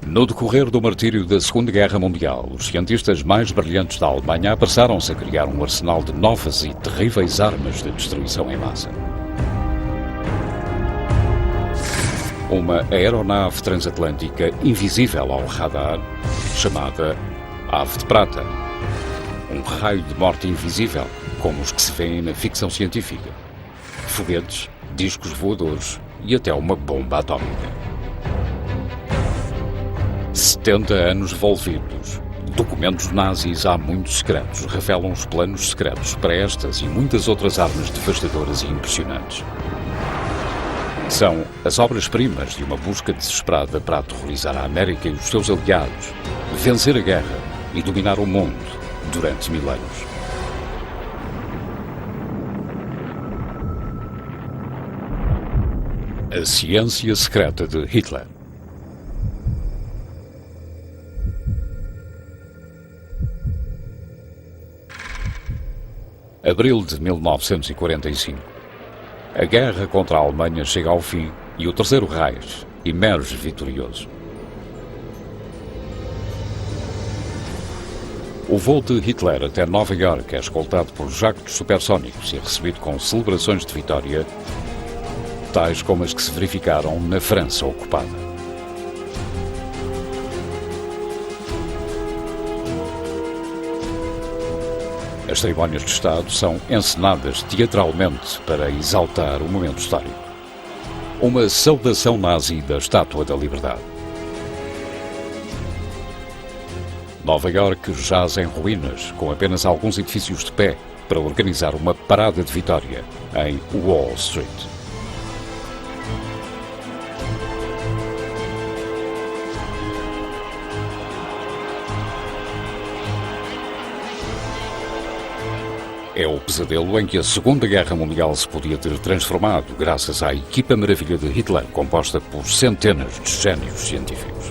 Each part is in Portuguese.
No decorrer do martírio da Segunda Guerra Mundial, os cientistas mais brilhantes da Alemanha apressaram-se a criar um arsenal de novas e terríveis armas de destruição em massa. Uma aeronave transatlântica invisível ao radar, chamada Ave de Prata. Um raio de morte invisível, como os que se vêem na ficção científica. Foguetes, discos voadores e até uma bomba atómica. 70 anos envolvidos. Documentos nazis há muito secretos revelam os planos secretos para estas e muitas outras armas devastadoras e impressionantes. São as obras-primas de uma busca desesperada para aterrorizar a América e os seus aliados, vencer a guerra e dominar o mundo durante milénios. A ciência secreta de Hitler. Abril de 1945. A guerra contra a Alemanha chega ao fim e o Terceiro Reich emerge vitorioso. O voo de Hitler até Nova Iorque é escoltado por jactos supersónicos e recebido com celebrações de vitória, tais como as que se verificaram na França ocupada. As cerimónias de Estado são encenadas teatralmente para exaltar o momento histórico. Uma saudação nazi da Estátua da Liberdade. Nova Iorque jaz em ruínas, com apenas alguns edifícios de pé, para organizar uma parada de vitória em Wall Street. É o pesadelo em que a Segunda Guerra Mundial se podia ter transformado graças à equipa maravilha de Hitler, composta por centenas de génios científicos.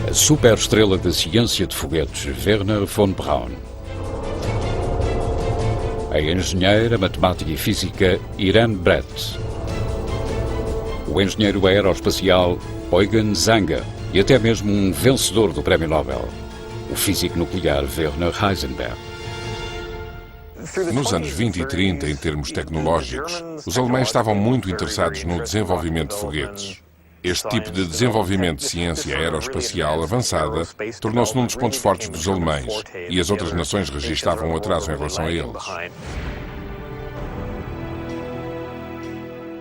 A superestrela da ciência de foguetes, Wernher von Braun. A engenheira, matemática e física, Irene Brett. O engenheiro aeroespacial, Eugen Zanger, e até mesmo um vencedor do Prémio Nobel, o físico nuclear Werner Heisenberg. Nos anos 20 e 30, em termos tecnológicos, os alemães estavam muito interessados no desenvolvimento de foguetes. Este tipo de desenvolvimento de ciência aeroespacial avançada tornou-se num dos pontos fortes dos alemães e as outras nações registavam um atraso em relação a eles.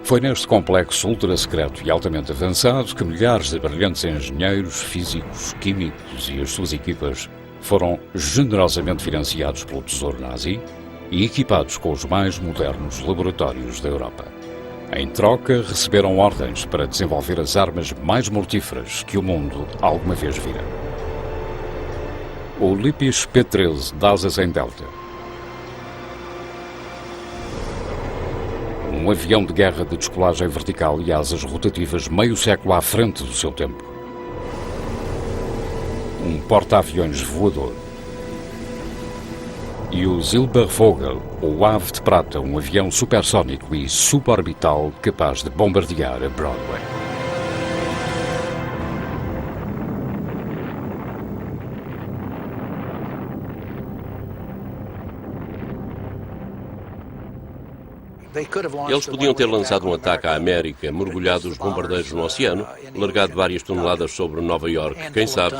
Foi neste complexo ultra-secreto e altamente avançado que milhares de brilhantes engenheiros, físicos, químicos e as suas equipas foram generosamente financiados pelo Tesouro Nazi e equipados com os mais modernos laboratórios da Europa. Em troca, receberam ordens para desenvolver as armas mais mortíferas que o mundo alguma vez vira. O Lipis P-13 de asas em delta. Um avião de guerra de descolagem vertical e asas rotativas meio século à frente do seu tempo. Um porta-aviões voador. E o Silbervogel, ou Ave de Prata, um avião supersónico e suborbital capaz de bombardear a Broadway. Eles podiam ter lançado um ataque à América, mergulhado os bombardeiros no oceano, largado várias toneladas sobre Nova Iorque, quem sabe?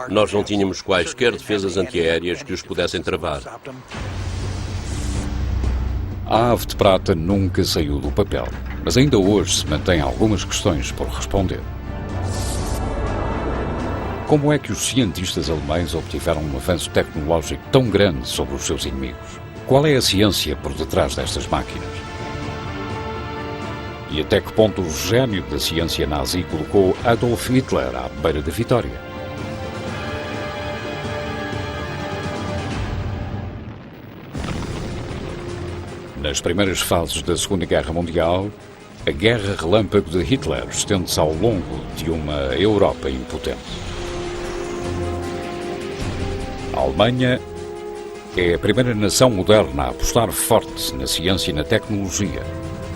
Nós não tínhamos quaisquer defesas antiaéreas que os pudessem travar. A Ave de Prata nunca saiu do papel, mas ainda hoje se mantêm algumas questões por responder. Como é que os cientistas alemães obtiveram um avanço tecnológico tão grande sobre os seus inimigos? Qual é a ciência por detrás destas máquinas? E até que ponto o gênio da ciência nazi colocou Adolf Hitler à beira da vitória? Nas primeiras fases da Segunda Guerra Mundial, a guerra relâmpago de Hitler estende-se ao longo de uma Europa impotente. A Alemanha é a primeira nação moderna a apostar forte na ciência e na tecnologia,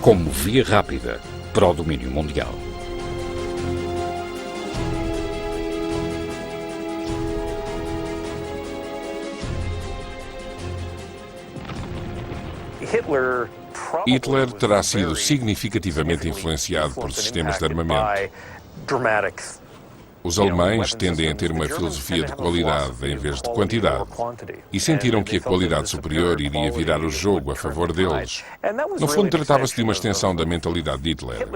como via rápida para o domínio mundial. Hitler terá sido significativamente influenciado por sistemas de armamento. Os alemães tendem a ter uma filosofia de qualidade em vez de quantidade e sentiram que a qualidade superior iria virar o jogo a favor deles. No fundo, tratava-se de uma extensão da mentalidade de Hitler.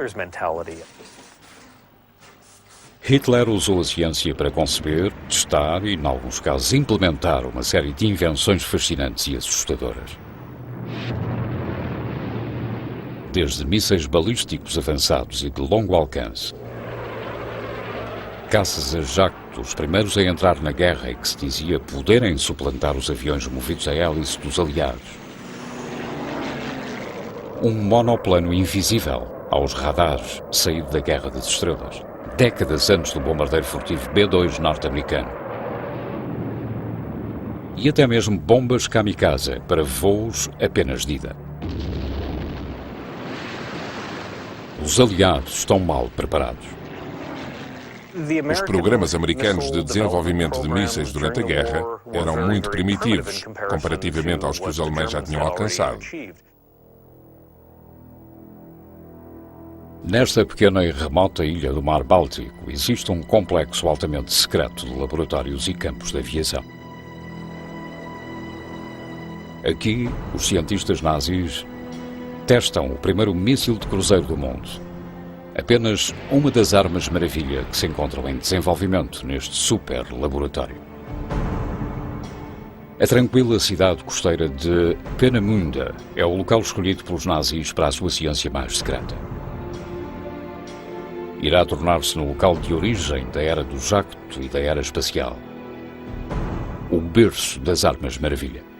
Hitler usou a ciência para conceber, testar e, em alguns casos, implementar uma série de invenções fascinantes e assustadoras. Desde mísseis balísticos avançados e de longo alcance, caças a jacto, os primeiros a entrar na guerra e que se dizia poderem suplantar os aviões movidos a hélice dos aliados. Um monoplano invisível aos radares saído da Guerra das Estrelas, décadas antes do bombardeiro furtivo B-2 norte-americano. E até mesmo bombas kamikaze para voos apenas de ida. Os aliados estão mal preparados. Os programas americanos de desenvolvimento de mísseis durante a guerra eram muito primitivos, comparativamente aos que os alemães já tinham alcançado. Nesta pequena e remota ilha do Mar Báltico existe um complexo altamente secreto de laboratórios e campos de aviação. Aqui, os cientistas nazis testam o primeiro míssil de cruzeiro do mundo. Apenas uma das armas maravilha que se encontram em desenvolvimento neste super laboratório. A tranquila cidade costeira de Peenemünde é o local escolhido pelos nazis para a sua ciência mais secreta. Irá tornar-se no local de origem da era do jacto e da era espacial. O berço das armas maravilha.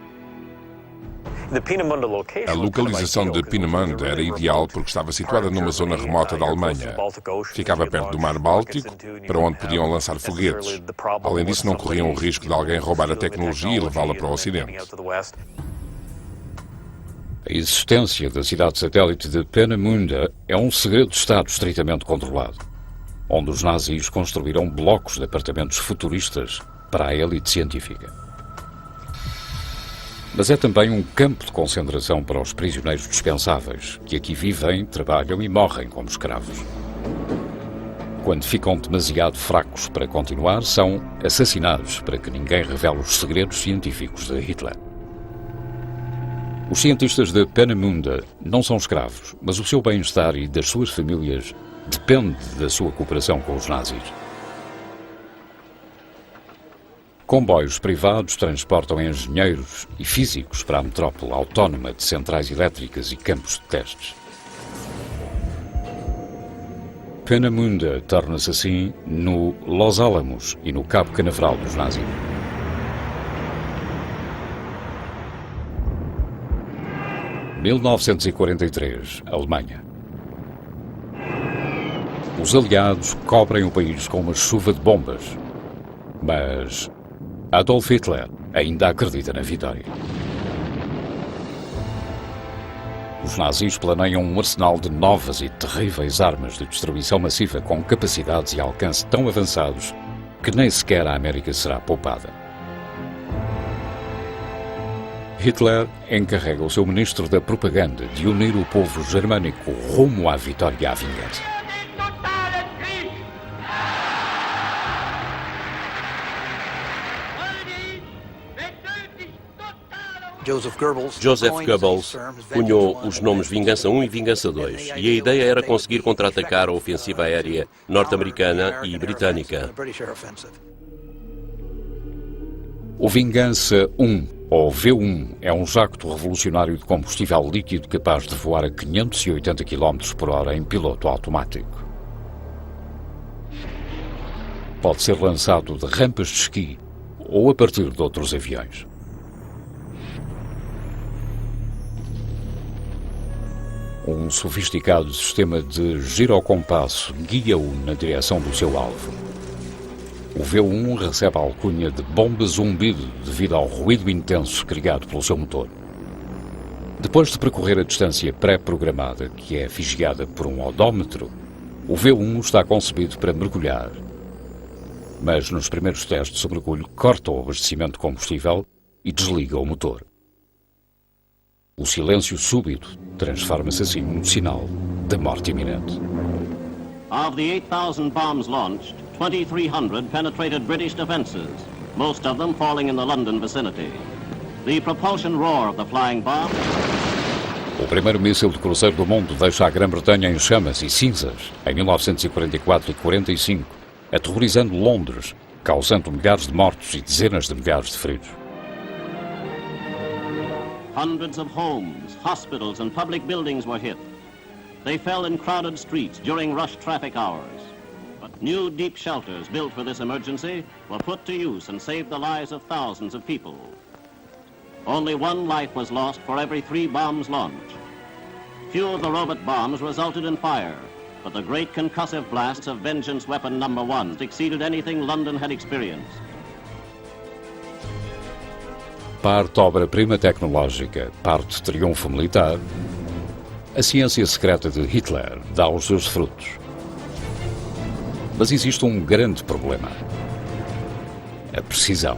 A localização de Peenemünde era ideal porque estava situada numa zona remota da Alemanha. Ficava perto do Mar Báltico, para onde podiam lançar foguetes. Além disso, não corriam o risco de alguém roubar a tecnologia e levá-la para o Ocidente. A existência da cidade satélite de Peenemünde é um segredo de Estado estritamente controlado, onde os nazis construíram blocos de apartamentos futuristas para a elite científica. Mas é também um campo de concentração para os prisioneiros dispensáveis, que aqui vivem, trabalham e morrem como escravos. Quando ficam demasiado fracos para continuar, são assassinados para que ninguém revele os segredos científicos de Hitler. Os cientistas de Peenemünde não são escravos, mas o seu bem-estar e das suas famílias depende da sua cooperação com os nazis. Comboios privados transportam engenheiros e físicos para a metrópole autónoma de centrais elétricas e campos de testes. Peenemünde torna-se assim no Los Alamos e no Cabo Canaveral dos nazis. Em 1943, Alemanha. Os aliados cobrem o país com uma chuva de bombas, mas Adolf Hitler ainda acredita na vitória. Os nazis planeiam um arsenal de novas e terríveis armas de destruição massiva com capacidades e alcance tão avançados que nem sequer a América será poupada. Hitler encarrega o seu ministro da propaganda de unir o povo germânico rumo à vitória e à vingança. Joseph Goebbels cunhou os nomes Vingança 1 e Vingança 2, e a ideia era conseguir contra-atacar a ofensiva aérea norte-americana e britânica. O Vingança 1, ou V1, é um jacto revolucionário de combustível líquido capaz de voar a 580 km por hora em piloto automático. Pode ser lançado de rampas de esqui ou a partir de outros aviões. Um sofisticado sistema de girocompasso guia-o na direção do seu alvo. O V1 recebe a alcunha de bomba zumbido devido ao ruído intenso criado pelo seu motor. Depois de percorrer a distância pré-programada, que é vigiada por um odómetro, o V1 está concebido para mergulhar. Mas nos primeiros testes o mergulho corta o abastecimento de combustível e desliga o motor. O silêncio súbito transforma-se assim num sinal da morte iminente. Of the 8,000 bombs launched, 2,300 penetrated British defences, most of them falling in the London vicinity. The propulsion roar of the flying bomb. O primeiro míssil de cruzeiro do mundo deixa a Grã-Bretanha em chamas e cinzas em 1944 e 45, aterrorizando Londres, causando milhares de mortos e dezenas de milhares de feridos. Hundreds of homes, hospitals and public buildings were hit. They fell in crowded streets during rush traffic hours. But new deep shelters built for this emergency were put to use and saved the lives of thousands of people. Only one life was lost for every 3 bombs launched. Few of the robot bombs resulted in fire, but the great concussive blasts of Vengeance Weapon No. 1 exceeded anything London had experienced. Parte obra-prima tecnológica, parte triunfo militar, a ciência secreta de Hitler dá os seus frutos. Mas existe um grande problema: a precisão.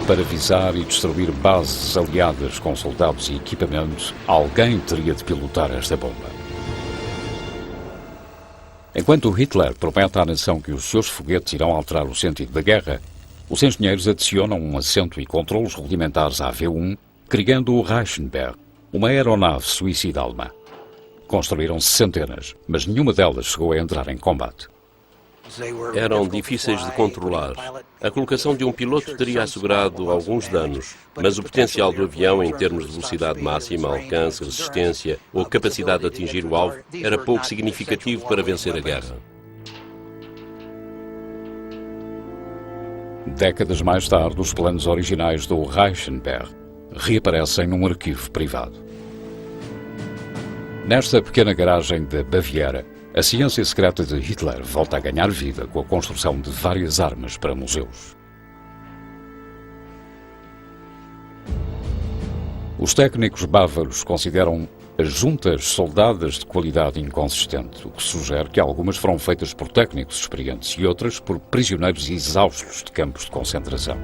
Para visar e destruir bases aliadas com soldados e equipamentos, alguém teria de pilotar esta bomba. Enquanto Hitler promete à nação que os seus foguetes irão alterar o sentido da guerra, os engenheiros adicionam um assento e controlos rudimentares à V1, criando o Reichenberg, uma aeronave suicida alemã. Construíram-se centenas, mas nenhuma delas chegou a entrar em combate. Eram difíceis de controlar. A colocação de um piloto teria assegurado alguns danos, mas o potencial do avião em termos de velocidade máxima, alcance, resistência ou capacidade de atingir o alvo era pouco significativo para vencer a guerra. Décadas mais tarde, os planos originais do Reichenberg reaparecem num arquivo privado. Nesta pequena garagem da Baviera, a ciência secreta de Hitler volta a ganhar vida com a construção de várias armas para museus. Os técnicos bávaros consideram as juntas soldadas de qualidade inconsistente, o que sugere que algumas foram feitas por técnicos experientes e outras por prisioneiros exaustos de campos de concentração.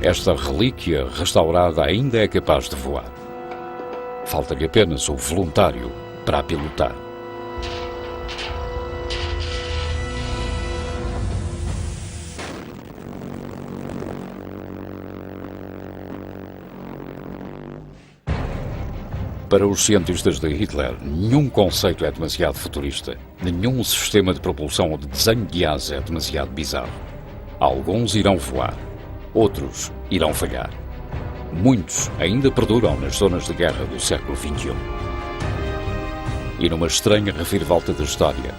Esta relíquia restaurada ainda é capaz de voar. Falta-lhe apenas o voluntário para a pilotar. Para os cientistas de Hitler, nenhum conceito é demasiado futurista, nenhum sistema de propulsão ou de desenho de asa é demasiado bizarro. Alguns irão voar, outros irão falhar. Muitos ainda perduram nas zonas de guerra do século XXI. E numa estranha reviravolta da história,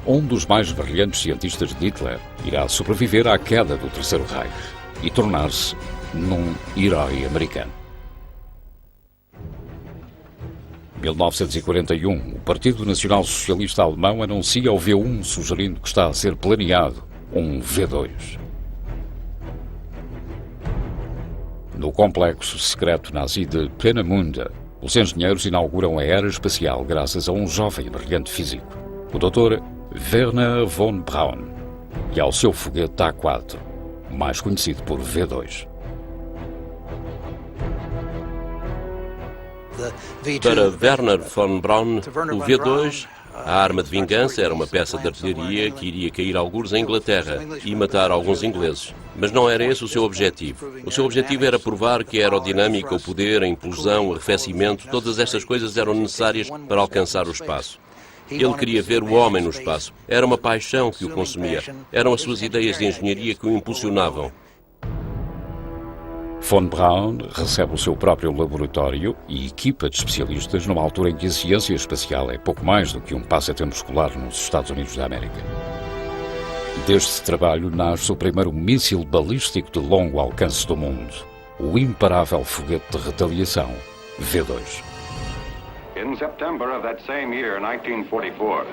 um dos mais brilhantes cientistas de Hitler irá sobreviver à queda do Terceiro Reich e tornar-se num herói americano. 1941, o Partido Nacional Socialista Alemão anuncia ao V1 sugerindo que está a ser planeado um V2. No complexo secreto nazi de Peenemünde, os engenheiros inauguram a era espacial graças a um jovem e brilhante físico, o Dr. Wernher von Braun, e ao seu foguete A4, mais conhecido por V2. Para Wernher von Braun, o V2, a arma de vingança, era uma peça de artilharia que iria cair algures em Inglaterra e matar alguns ingleses. Mas não era esse o seu objetivo. O seu objetivo era provar que a aerodinâmica, o poder, a implosão, o arrefecimento, todas estas coisas eram necessárias para alcançar o espaço. Ele queria ver o homem no espaço. Era uma paixão que o consumia. Eram as suas ideias de engenharia que o impulsionavam. Von Braun recebe o seu próprio laboratório e equipa de especialistas numa altura em que a ciência espacial é pouco mais do que um passatempo escolar nos Estados Unidos da América. Deste trabalho nasce o primeiro míssil balístico de longo alcance do mundo, o imparável foguete de retaliação V2. In September of that same year, 1944,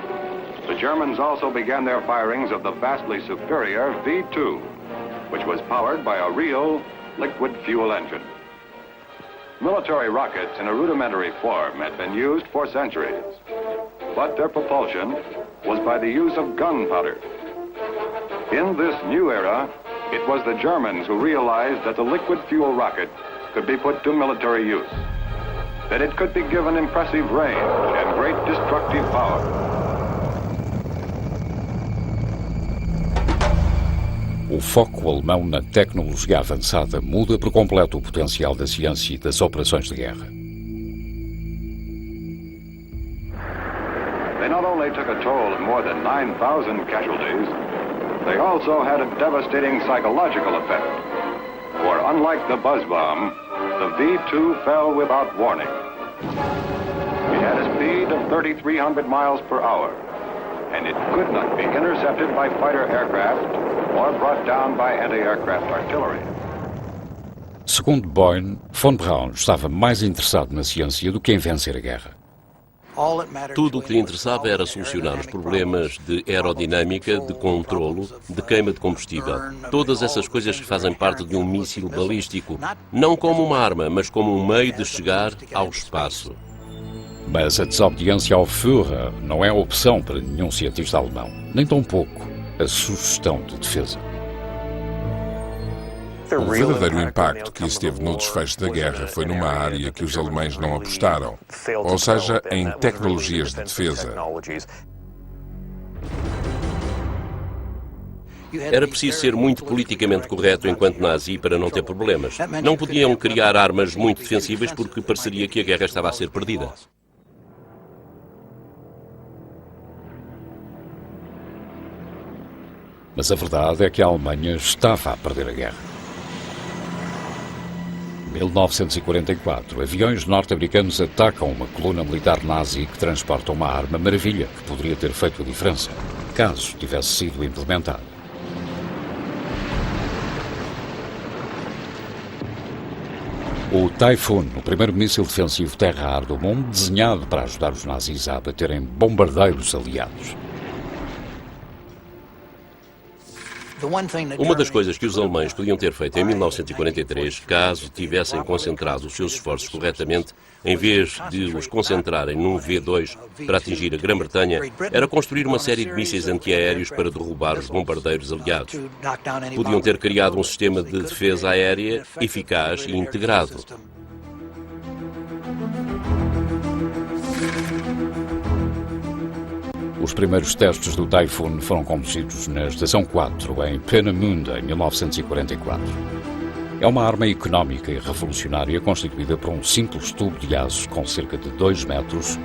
the Germans also began their firings of the vastly superior V2, which was powered by a real liquid fuel engine. Military rockets in a rudimentary form had been used for centuries, but their propulsion was by the use of gunpowder. In this new era, it was the Germans who realized that the liquid fuel rocket could be put to military use, that it could be given impressive range and great destructive power. O foco alemão na tecnologia avançada muda por completo o potencial da ciência e das operações de guerra. They not only took a toll of more than 9,000 casualties, they also had a devastating psychological effect. For unlike the buzz bomb, the V-2 fell without warning. It had a speed of 3,300 miles per hour, and it could not be intercepted by fighter aircraft or brought down by anti-aircraft artillery. Segundo Boyne, von Braun estava mais interessado na ciência do que em vencer a guerra. Tudo o que lhe interessava era solucionar os problemas de aerodinâmica, de controlo, de queima de combustível. Todas essas coisas que fazem parte de um míssil balístico, não como uma arma, mas como um meio de chegar ao espaço. Mas a desobediência ao Führer não é opção para nenhum cientista alemão, nem tampouco a sugestão de defesa. O verdadeiro impacto que isso teve no desfecho da guerra foi numa área que os alemães não apostaram, ou seja, em tecnologias de defesa. Era preciso ser muito politicamente correto enquanto nazi para não ter problemas. Não podiam criar armas muito defensivas porque pareceria que a guerra estava a ser perdida. Mas a verdade é que a Alemanha estava a perder a guerra. Em 1944, aviões norte-americanos atacam uma coluna militar nazi que transporta uma arma maravilha que poderia ter feito a diferença, caso tivesse sido implementada. O Typhoon, o primeiro míssil defensivo terra-ar do mundo, desenhado para ajudar os nazis a abaterem bombardeiros aliados. Uma das coisas que os alemães podiam ter feito em 1943, caso tivessem concentrado os seus esforços corretamente, em vez de os concentrarem num V2 para atingir a Grã-Bretanha, era construir uma série de mísseis antiaéreos para derrubar os bombardeiros aliados. Podiam ter criado um sistema de defesa aérea eficaz e integrado. Os primeiros testes do Typhoon foram conduzidos na Estação 4, em Peenemünde, em 1944. É uma arma económica e revolucionária constituída por um simples tubo de aço com cerca de 2 metros,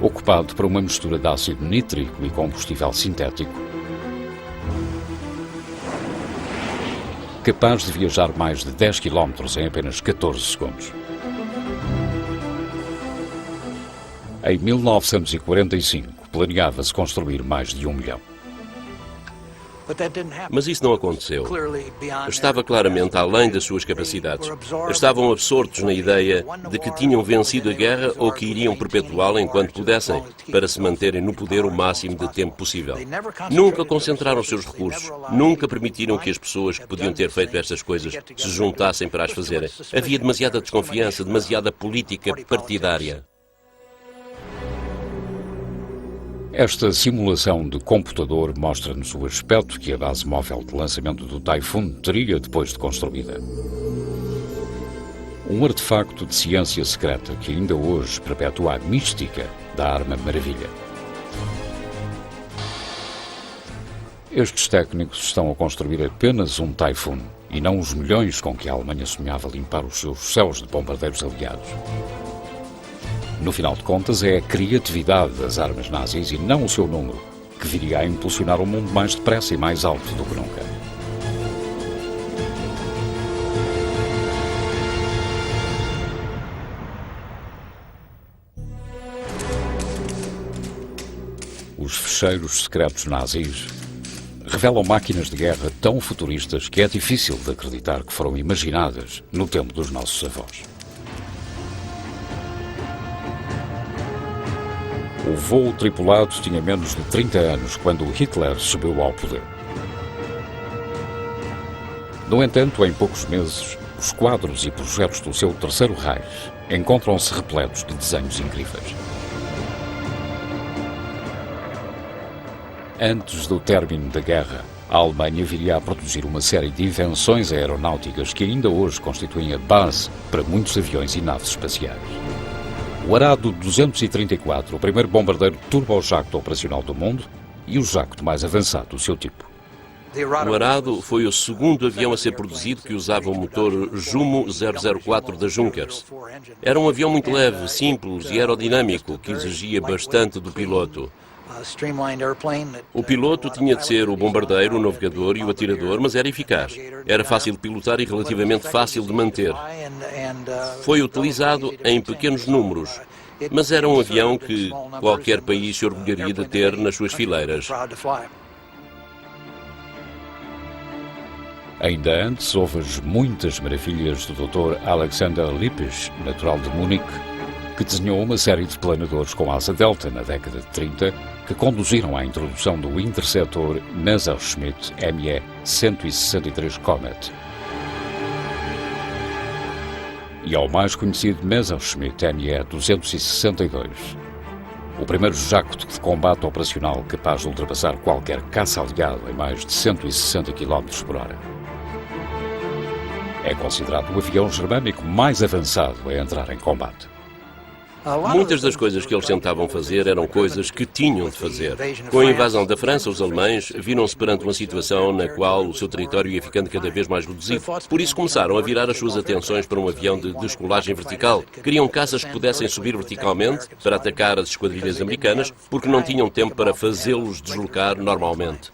ocupado por uma mistura de ácido nítrico e combustível sintético, capaz de viajar mais de 10 km em apenas 14 segundos. Em 1945, planeava-se construir mais de 1 milhão. Mas isso não aconteceu. Estava claramente além das suas capacidades. Estavam absortos na ideia de que tinham vencido a guerra ou que iriam perpetuá-la enquanto pudessem, para se manterem no poder o máximo de tempo possível. Nunca concentraram os seus recursos, nunca permitiram que as pessoas que podiam ter feito estas coisas se juntassem para as fazerem. Havia demasiada desconfiança, demasiada política partidária. Esta simulação de computador mostra-nos o aspecto que a base móvel de lançamento do Typhoon teria depois de construída. Um artefacto de ciência secreta que ainda hoje perpetua a mística da arma maravilha. Estes técnicos estão a construir apenas um Typhoon e não os milhões com que a Alemanha sonhava limpar os seus céus de bombardeiros aliados. No final de contas, é a criatividade das armas nazis e não o seu número que viria a impulsionar o mundo mais depressa e mais alto do que nunca. Os ficheiros secretos nazis revelam máquinas de guerra tão futuristas que é difícil de acreditar que foram imaginadas no tempo dos nossos avós. O voo tripulado tinha menos de 30 anos quando Hitler subiu ao poder. No entanto, em poucos meses, os quadros e projetos do seu terceiro Reich encontram-se repletos de desenhos incríveis. Antes do término da guerra, a Alemanha viria a produzir uma série de invenções aeronáuticas que ainda hoje constituem a base para muitos aviões e naves espaciais. O Arado 234, o primeiro bombardeiro turbojacto operacional do mundo e o jacto mais avançado do seu tipo. O Arado foi o segundo avião a ser produzido que usava o motor Jumo 004 da Junkers. Era um avião muito leve, simples e aerodinâmico, que exigia bastante do piloto. O piloto tinha de ser o bombardeiro, o navegador e o atirador, mas era eficaz. Era fácil de pilotar e relativamente fácil de manter. Foi utilizado em pequenos números, mas era um avião que qualquer país se orgulharia de ter nas suas fileiras. Ainda antes, houve as muitas maravilhas do Dr. Alexander Lippisch, natural de Munique, que desenhou uma série de planadores com asa delta na década de 30, que conduziram à introdução do interceptor Messerschmitt Me-163 Comet e ao mais conhecido Messerschmitt Me-262, o primeiro jacto de combate operacional capaz de ultrapassar qualquer caça aliado em mais de 160 km por hora. É considerado o avião germânico mais avançado a entrar em combate. Muitas das coisas que eles tentavam fazer eram coisas que tinham de fazer. Com a invasão da França, os alemães viram-se perante uma situação na qual o seu território ia ficando cada vez mais reduzido. Por isso começaram a virar as suas atenções para um avião de descolagem vertical. Queriam caças que pudessem subir verticalmente para atacar as esquadrilhas americanas, porque não tinham tempo para fazê-los deslocar normalmente.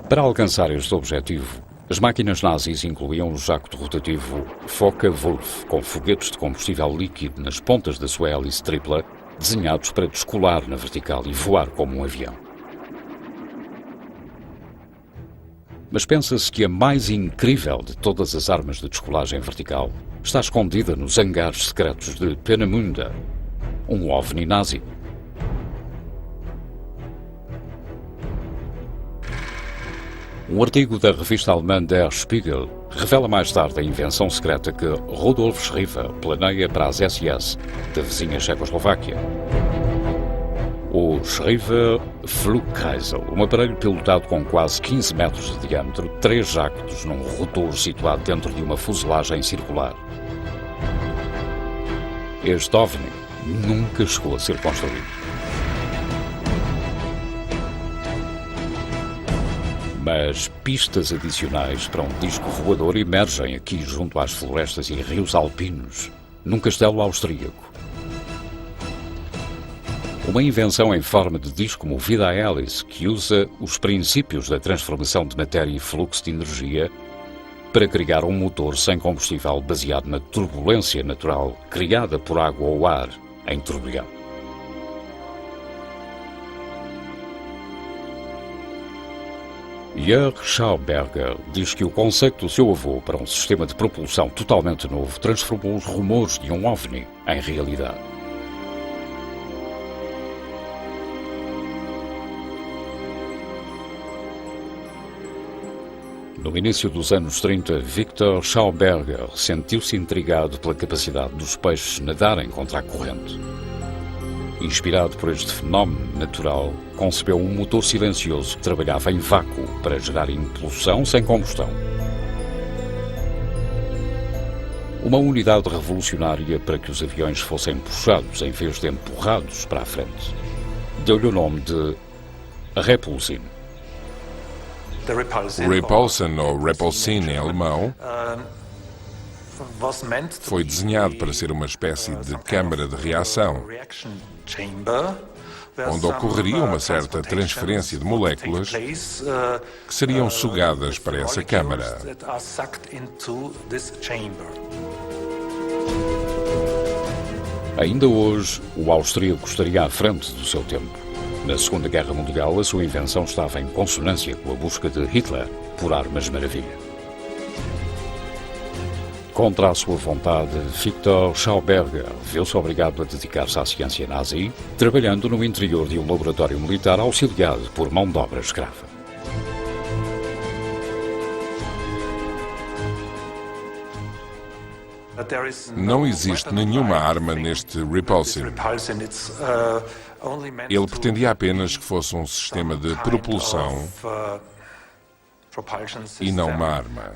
Para alcançar este objetivo, as máquinas nazis incluíam o jacto rotativo Focke-Wulf, com foguetes de combustível líquido nas pontas da sua hélice tripla, desenhados para descolar na vertical e voar como um avião. Mas pensa-se que a mais incrível de todas as armas de descolagem vertical está escondida nos hangares secretos de Peenemünde, um OVNI nazi. Um artigo da revista alemã Der Spiegel revela mais tarde a invenção secreta que Rudolf Schriever planeia para as SS da vizinha Checoslováquia. O Schriever Flugkreisel, um aparelho pilotado com quase 15 metros de diâmetro, 3 jactos num rotor situado dentro de uma fuselagem circular. Este OVNI nunca chegou a ser construído. Mas pistas adicionais para um disco voador emergem aqui junto às florestas e rios alpinos, num castelo austríaco. Uma invenção em forma de disco movida a hélice que usa os princípios da transformação de matéria e fluxo de energia para criar um motor sem combustível baseado na turbulência natural criada por água ou ar em turbilhão. Jörg Schauberger diz que o conceito do seu avô para um sistema de propulsão totalmente novo transformou os rumores de um OVNI em realidade. No início dos anos 30, Victor Schauberger sentiu-se intrigado pela capacidade dos peixes nadarem contra a corrente. Inspirado por este fenómeno natural, concebeu um motor silencioso que trabalhava em vácuo para gerar impulsão sem combustão. Uma unidade revolucionária para que os aviões fossem puxados em vez de empurrados para a frente. Deu-lhe o nome de Repulsin. Repulsen, ou Repulsin em alemão, foi desenhado para ser uma espécie de câmara de reação, onde ocorreria uma certa transferência de moléculas que seriam sugadas para essa câmara. Ainda hoje, o austríaco estaria à frente do seu tempo. Na Segunda Guerra Mundial, a sua invenção estava em consonância com a busca de Hitler por armas maravilha. Contra a sua vontade, Victor Schauberger viu-se obrigado a dedicar-se à ciência nazi, trabalhando no interior de um laboratório militar auxiliado por mão de obra escrava. Não existe nenhuma arma neste Repulsin. Ele pretendia apenas que fosse um sistema de propulsão e não uma arma.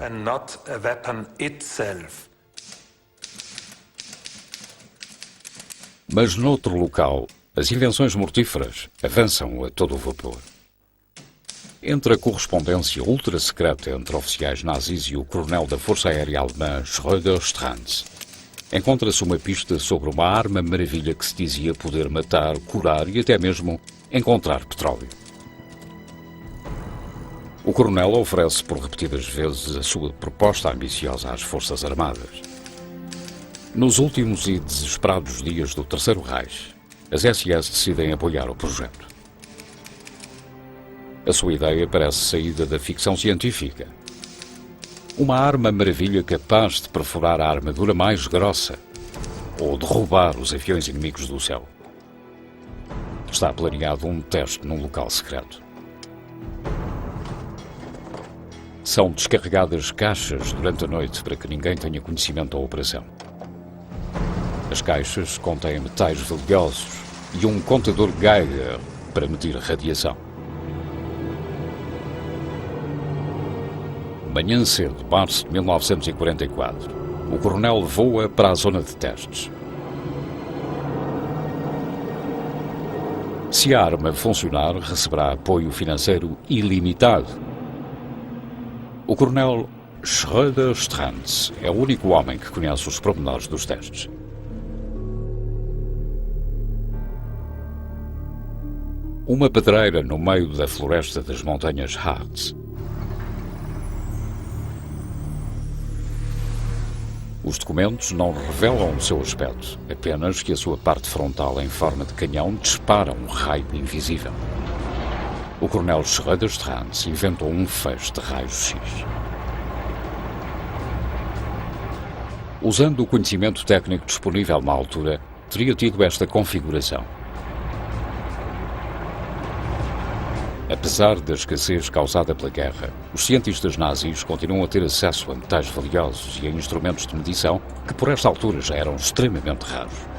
Mas noutro local, as invenções mortíferas avançam a todo o vapor. Entre a correspondência ultra-secreta entre oficiais nazis e o coronel da Força Aérea Alemã Schröder Strantz, encontra-se uma pista sobre uma arma maravilha que se dizia poder matar, curar e até mesmo encontrar petróleo. O coronel oferece por repetidas vezes a sua proposta ambiciosa às Forças Armadas. Nos últimos e desesperados dias do Terceiro Reich, as SS decidem apoiar o projeto. A sua ideia parece saída da ficção científica. Uma arma maravilha capaz de perfurar a armadura mais grossa ou derrubar os aviões inimigos do céu. Está planeado um teste num local secreto. São descarregadas caixas durante a noite para que ninguém tenha conhecimento da operação. As caixas contêm metais valiosos e um contador Geiger para medir a radiação. Manhã cedo, março de 1944, o coronel voa para a zona de testes. Se a arma funcionar, receberá apoio financeiro ilimitado. O coronel Schröder Strantz é o único homem que conhece os pormenores dos testes. Uma pedreira no meio da floresta das montanhas Harz. Os documentos não revelam o seu aspecto, apenas que a sua parte frontal em forma de canhão dispara um raio invisível. O coronel Schröder Strantz inventou um feixe de raios-x. Usando o conhecimento técnico disponível na altura, teria tido esta configuração. Apesar da escassez causada pela guerra, os cientistas nazis continuam a ter acesso a metais valiosos e a instrumentos de medição que por esta altura já eram extremamente raros.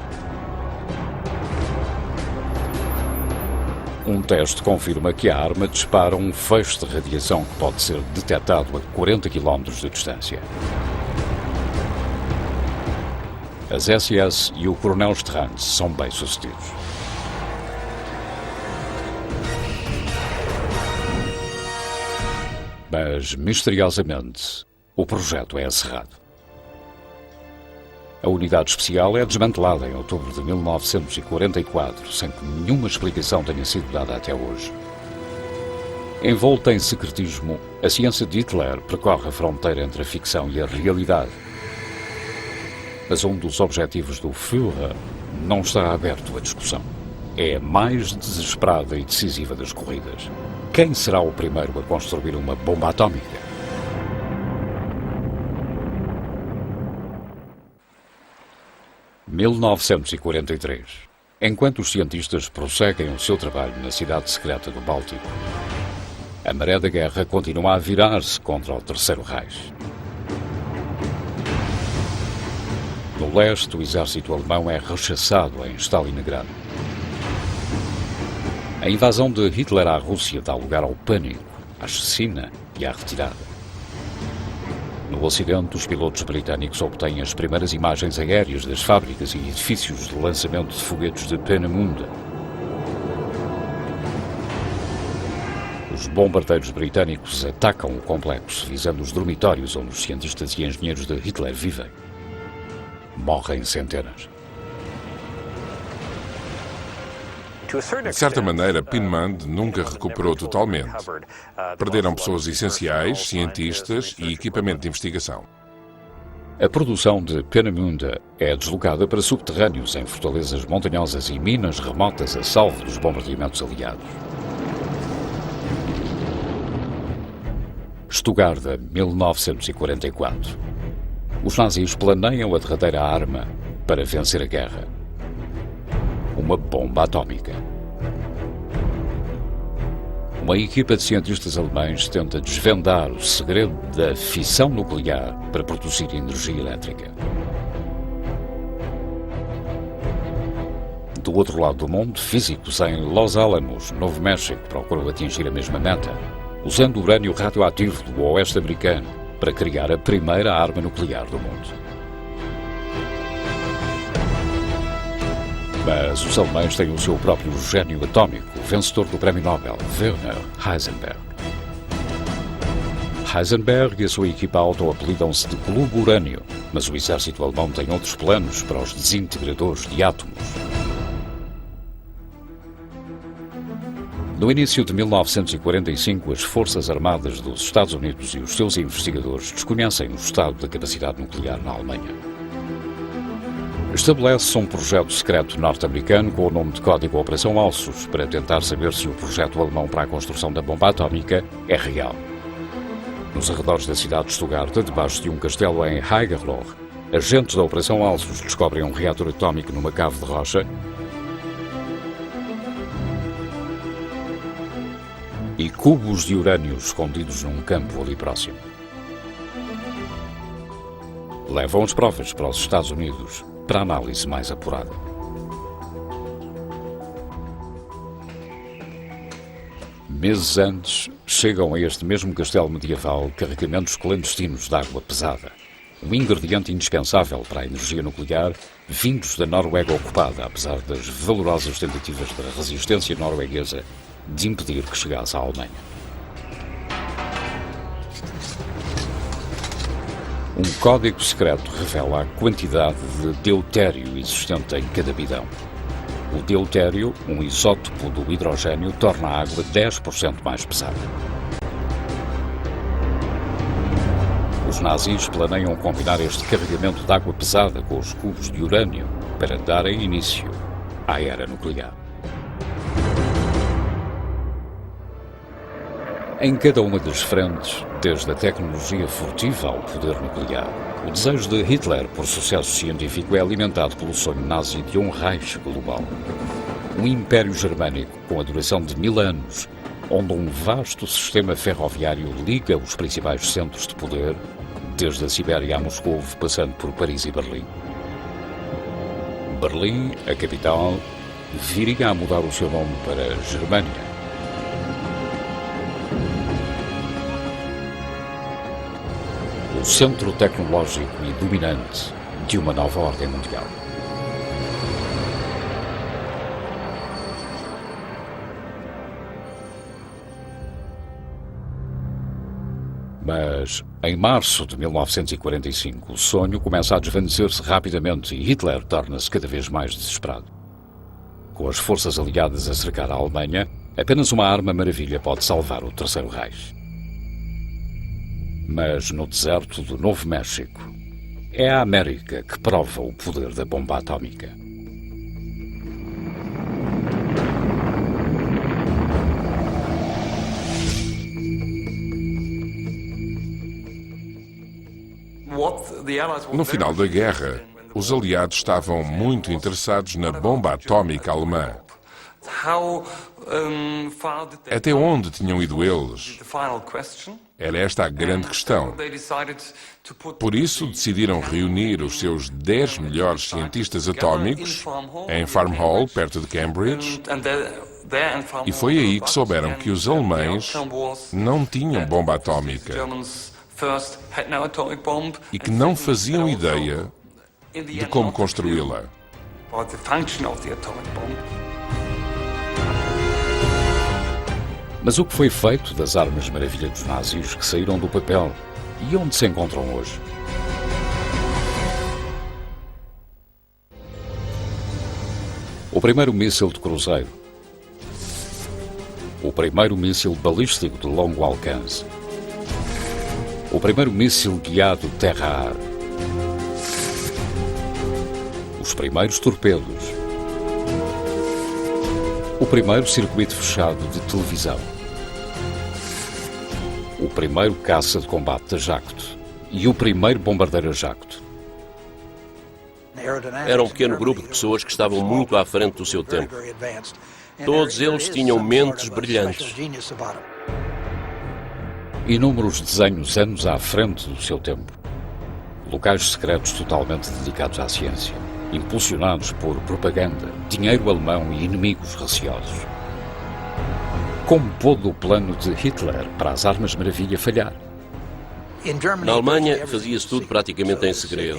Um teste confirma que a arma dispara um feixe de radiação que pode ser detectado a 40 km de distância. As SS e o coronel Strantz são bem-sucedidos. Mas, misteriosamente, o projeto é encerrado. A unidade especial é desmantelada em outubro de 1944, sem que nenhuma explicação tenha sido dada até hoje. Envolta em secretismo, a ciência de Hitler percorre a fronteira entre a ficção e a realidade. Mas um dos objetivos do Führer não está aberto à discussão. É a mais desesperada e decisiva das corridas. Quem será o primeiro a construir uma bomba atómica? – 1943. Enquanto os cientistas prosseguem o seu trabalho na cidade secreta do Báltico, a maré da guerra continua a virar-se contra o Terceiro Reich. No leste, o exército alemão é rechaçado em Stalingrado. A invasão de Hitler à Rússia dá lugar ao pânico, à chacina e à retirada. No Ocidente, os pilotos britânicos obtêm as primeiras imagens aéreas das fábricas e edifícios de lançamento de foguetes de Peenemünde. Os bombardeiros britânicos atacam o complexo, visando os dormitórios onde os cientistas e engenheiros de Hitler vivem. Morrem centenas. De certa maneira, Peenemünde nunca recuperou totalmente. Perderam pessoas essenciais, cientistas e equipamento de investigação. A produção de Peenemünde é deslocada para subterrâneos em fortalezas montanhosas e minas remotas a salvo dos bombardeamentos aliados. Stuttgart, 1944. Os nazis planeiam a derradeira arma para vencer a guerra. Uma bomba atómica. Uma equipa de cientistas alemães tenta desvendar o segredo da fissão nuclear para produzir energia elétrica. Do outro lado do mundo, físicos em Los Alamos, Novo México, procuram atingir a mesma meta, usando urânio radioativo do oeste americano para criar a primeira arma nuclear do mundo. Mas os alemães têm o seu próprio gênio atómico, vencedor do Prémio Nobel, Werner Heisenberg. Heisenberg e a sua equipa auto-apelidam-se de Globo Urânio, mas o exército alemão tem outros planos para os desintegradores de átomos. No início de 1945, as Forças Armadas dos Estados Unidos e os seus investigadores desconhecem o estado da capacidade nuclear na Alemanha. Estabelece-se um projeto secreto norte-americano com o nome de Código Operação Alsos para tentar saber se o projeto alemão para a construção da bomba atómica é real. Nos arredores da cidade de Stuttgart, debaixo de um castelo em Haigerloch, agentes da Operação Alsos descobrem um reator atómico numa cave de rocha e cubos de urânio escondidos num campo ali próximo. Levam as provas para os Estados Unidos para análise mais apurada. Meses antes, chegam a este mesmo castelo medieval carregamentos clandestinos de água pesada, um ingrediente indispensável para a energia nuclear, vindos da Noruega ocupada, apesar das valorosas tentativas da resistência norueguesa de impedir que chegasse à Alemanha. Um código secreto revela a quantidade de deutério existente em cada bidão. O deutério, um isótopo do hidrogênio, torna a água 10% mais pesada. Os nazis planeiam combinar este carregamento de água pesada com os cubos de urânio para darem início à era nuclear. Em cada uma das frentes, desde a tecnologia furtiva ao poder nuclear, o desejo de Hitler por sucesso científico é alimentado pelo sonho nazi de um Reich global. Um império germânico com a duração de 1000 anos, onde um vasto sistema ferroviário liga os principais centros de poder, desde a Sibéria a Moscou, passando por Paris e Berlim. Berlim, a capital, viria a mudar o seu nome para Germânia. O centro tecnológico e dominante de uma nova ordem mundial. Mas, em março de 1945, o sonho começa a desvanecer-se rapidamente e Hitler torna-se cada vez mais desesperado. Com as forças aliadas a cercar a Alemanha, apenas uma arma maravilha pode salvar o Terceiro Reich. Mas no deserto do Novo México, é a América que prova o poder da bomba atómica. No final da guerra, os aliados estavam muito interessados na bomba atómica alemã. Até onde tinham ido eles? Era esta a grande questão. Por isso, decidiram reunir os seus 10 melhores cientistas atómicos em Farm Hall, perto de Cambridge, e foi aí que souberam que os alemães não tinham bomba atómica e que não faziam ideia de como construí-la. Mas o que foi feito das armas maravilha dos nazis que saíram do papel e onde se encontram hoje? O primeiro míssil de cruzeiro. O primeiro míssil balístico de longo alcance. O primeiro míssil guiado terra-ar. Os primeiros torpedos. O primeiro circuito fechado de televisão. O primeiro caça de combate a jacto e o primeiro bombardeiro a jacto. Era um pequeno grupo de pessoas que estavam muito à frente do seu tempo. Todos eles tinham mentes brilhantes. Inúmeros desenhos anos à frente do seu tempo. Locais secretos totalmente dedicados à ciência. impulsionados por propaganda, dinheiro alemão e inimigos receosos. Como pôde o plano de Hitler para as Armas Maravilha falhar? Na Alemanha fazia-se tudo praticamente em segredo.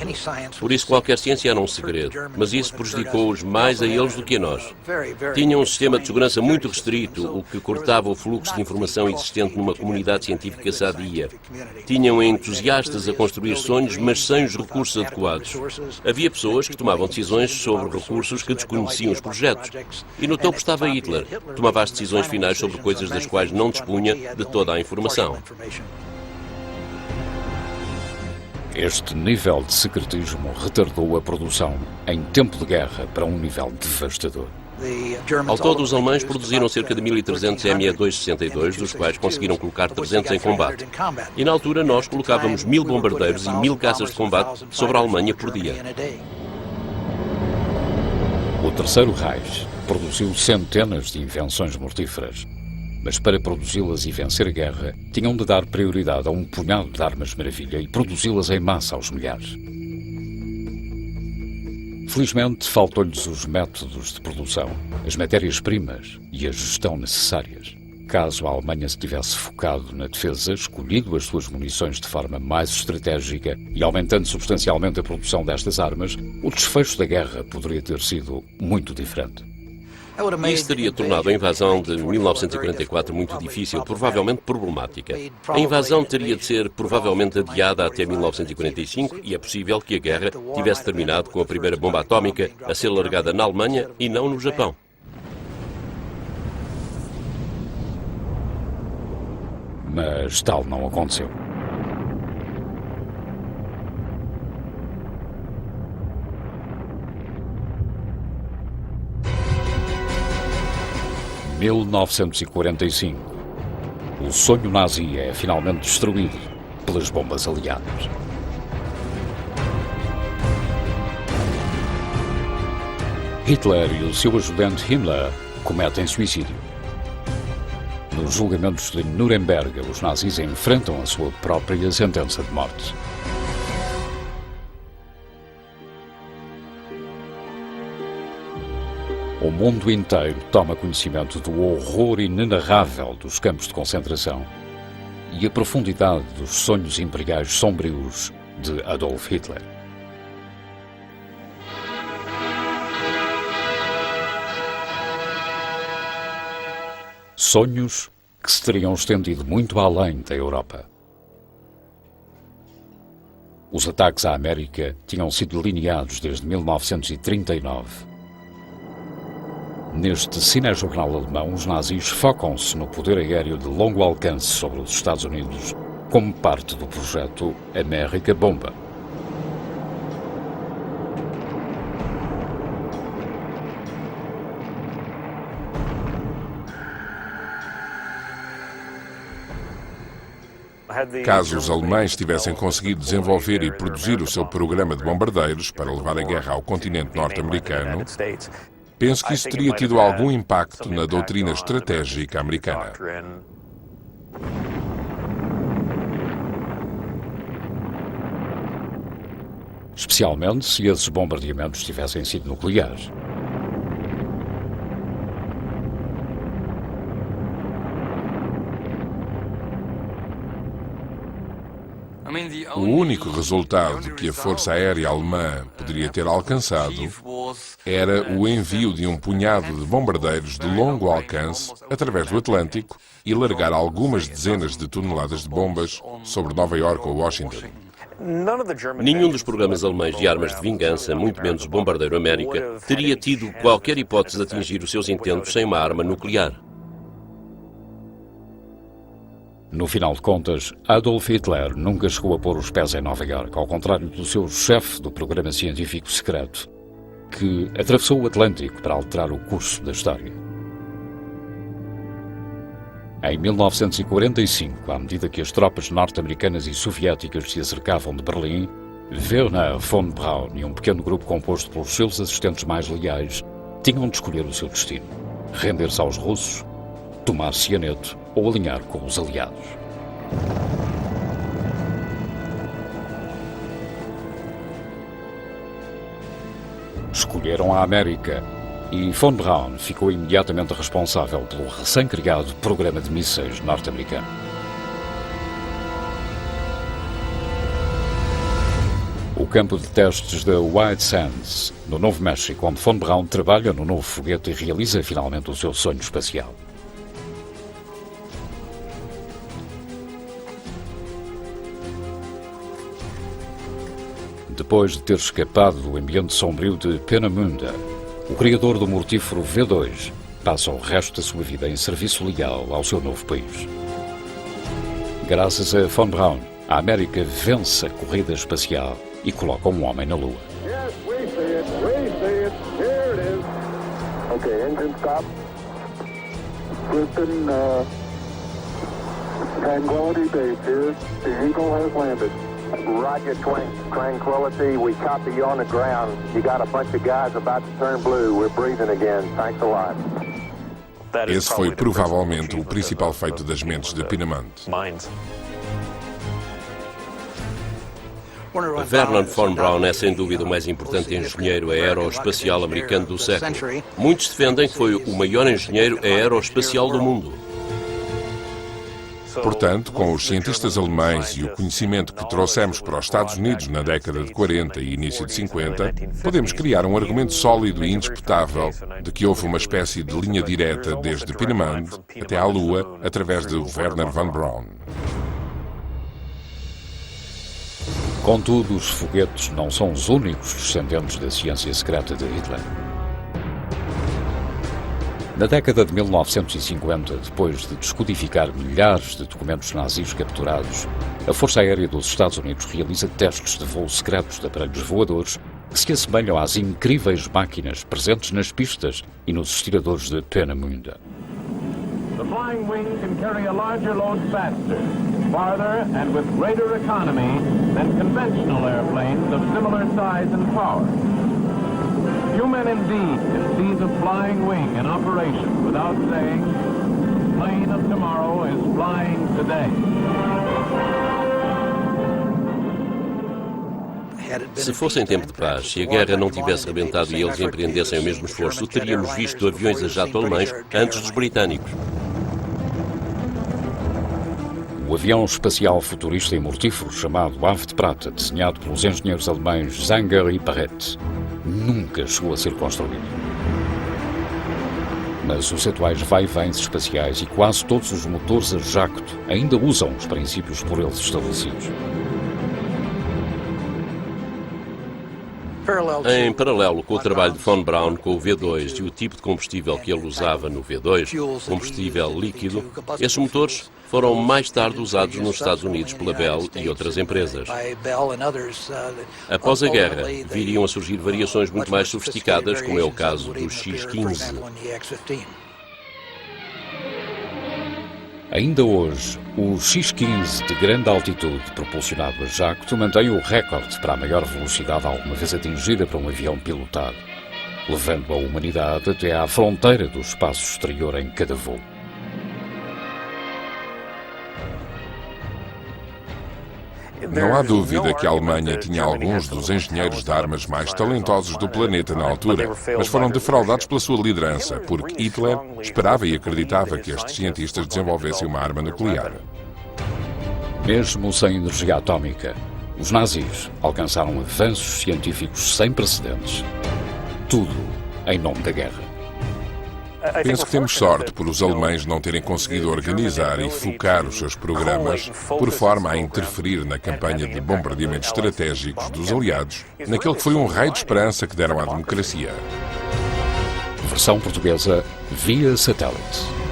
Por isso qualquer ciência era um segredo, mas isso prejudicou-os mais a eles do que a nós. Tinham um sistema de segurança muito restrito, o que cortava o fluxo de informação existente numa comunidade científica sadia. Tinham entusiastas a construir sonhos, mas sem os recursos adequados. Havia pessoas que tomavam decisões sobre recursos que desconheciam os projetos. E no topo estava Hitler. Tomava as decisões finais sobre coisas das quais não dispunha de toda a informação. Este nível de secretismo retardou a produção em tempo de guerra para um nível devastador. Ao todo, os alemães produziram cerca de 1.300 Me-262, dos quais conseguiram colocar 300 em combate. E na altura nós colocávamos 1.000 bombardeiros e 1.000 caças de combate sobre a Alemanha por dia. O Terceiro Reich produziu centenas de invenções mortíferas, mas para produzi-las e vencer a guerra, tinham de dar prioridade a um punhado de armas maravilha e produzi-las em massa aos milhares. Felizmente, faltou-lhes os métodos de produção, as matérias-primas e a gestão necessárias. Caso a Alemanha se tivesse focado na defesa, escolhido as suas munições de forma mais estratégica e aumentando substancialmente a produção destas armas, o desfecho da guerra poderia ter sido muito diferente. Isso teria tornado a invasão de 1944 muito difícil, provavelmente problemática. A invasão teria de ser provavelmente adiada até 1945 e é possível que a guerra tivesse terminado com a primeira bomba atómica a ser largada na Alemanha e não no Japão. Mas tal não aconteceu. Em 1945, o sonho nazi é finalmente destruído pelas bombas aliadas. Hitler e o seu ajudante Himmler cometem suicídio. Nos julgamentos de Nuremberg, os nazis enfrentam a sua própria sentença de morte. O mundo inteiro toma conhecimento do horror inenarrável dos campos de concentração e a profundidade dos sonhos imperiais sombrios de Adolf Hitler. Sonhos que se teriam estendido muito além da Europa. Os ataques à América tinham sido delineados desde 1939. Neste cinejornal alemão, os nazis focam-se no poder aéreo de longo alcance sobre os Estados Unidos como parte do projeto América Bomba. Caso os alemães tivessem conseguido desenvolver e produzir o seu programa de bombardeiros para levar a guerra ao continente norte-americano, penso que isso teria tido algum impacto na doutrina estratégica americana. Especialmente se esses bombardeamentos tivessem sido nucleares. O único resultado que a Força Aérea Alemã poderia ter alcançado era o envio de um punhado de bombardeiros de longo alcance através do Atlântico e largar algumas dezenas de toneladas de bombas sobre Nova Iorque ou Washington. Nenhum dos programas alemães de armas de vingança, muito menos o Bombardeiro América, teria tido qualquer hipótese de atingir os seus intentos sem uma arma nuclear. No final de contas, Adolf Hitler nunca chegou a pôr os pés em Nova Iorque, ao contrário do seu chefe do programa científico secreto, que atravessou o Atlântico para alterar o curso da história. Em 1945, à medida que as tropas norte-americanas e soviéticas se acercavam de Berlim, Werner von Braun e um pequeno grupo composto pelos seus assistentes mais leais tinham de escolher o seu destino: render-se aos russos, tomar cianeto ou alinhar com os aliados. escolheram a América e von Braun ficou imediatamente responsável pelo recém-criado programa de mísseis norte-americano. O campo de testes de White Sands, no Novo México, onde von Braun trabalha no novo foguete e realiza finalmente o seu sonho espacial. Depois de ter escapado do ambiente sombrio de Peenemünde, o criador do mortífero V2 passa o resto da sua vida em serviço leal ao seu novo país. Graças a von Braun, a América vence a corrida espacial e coloca um homem na Lua. Yes, we see it. We see it. Here it is. Okay, engine stop. Houston, Tranquility Base here. The Eagle has landed. Roger, Tranquility. We copy you on the ground. You got a bunch of guys about to turn blue. We're breathing again. Thanks a lot. Esse foi provavelmente o principal feito das mentes de Peenemünde. Wernher von Braun é sem dúvida o mais importante engenheiro aeroespacial americano do século. Muitos defendem que foi o maior engenheiro aeroespacial do mundo. Portanto, com os cientistas alemães e o conhecimento que trouxemos para os Estados Unidos na década de 40 e início de 50, podemos criar um argumento sólido e indisputável de que houve uma espécie de linha direta desde Peenemünde até à Lua através de Wernher von Braun. Contudo, os foguetes não são os únicos descendentes da ciência secreta de Hitler. Na década de 1950, depois de descodificar milhares de documentos nazis capturados, a Força Aérea dos Estados Unidos realiza testes de voo secretos de aparelhos voadores que se assemelham às incríveis máquinas presentes nas pistas e nos estiradores de Peenemünde. The flying wing can carry a larger load faster, farther and with greater economy than conventional airplanes of similar size and power. Few men indeed can see the flying wing in operation without saying, the plane of tomorrow is flying today. Se fosse em tempo de paz, se a guerra não tivesse rebentado e eles empreendessem o mesmo esforço, teríamos visto aviões a jato alemães antes dos britânicos. O avião espacial futurista e mortífero chamado Ave de Prata, desenhado pelos engenheiros alemães Zanger e Barrett, nunca chegou a ser construído. Mas os atuais vai-vens espaciais e quase todos os motores a jacto ainda usam os princípios por eles estabelecidos. Em paralelo com o trabalho de von Braun com o V2 e o tipo de combustível que ele usava no V2, combustível líquido, esses motores foram mais tarde usados nos Estados Unidos pela Bell e outras empresas. Após a guerra, viriam a surgir variações muito mais sofisticadas, como é o caso do X-15. Ainda hoje, o X-15 de grande altitude propulsionado a jacto mantém o recorde para a maior velocidade alguma vez atingida para um avião pilotado, levando a humanidade até à fronteira do espaço exterior em cada voo. Não há dúvida que a Alemanha tinha alguns dos engenheiros de armas mais talentosos do planeta na altura, mas foram defraudados pela sua liderança, porque Hitler esperava e acreditava que estes cientistas desenvolvessem uma arma nuclear. Mesmo sem energia atómica, os nazis alcançaram avanços científicos sem precedentes. Tudo em nome da guerra. Penso que temos sorte por os alemães não terem conseguido organizar e focar os seus programas por forma a interferir na campanha de bombardeamentos estratégicos dos aliados, naquele que foi um raio de esperança que deram à democracia. Versão portuguesa via satélite.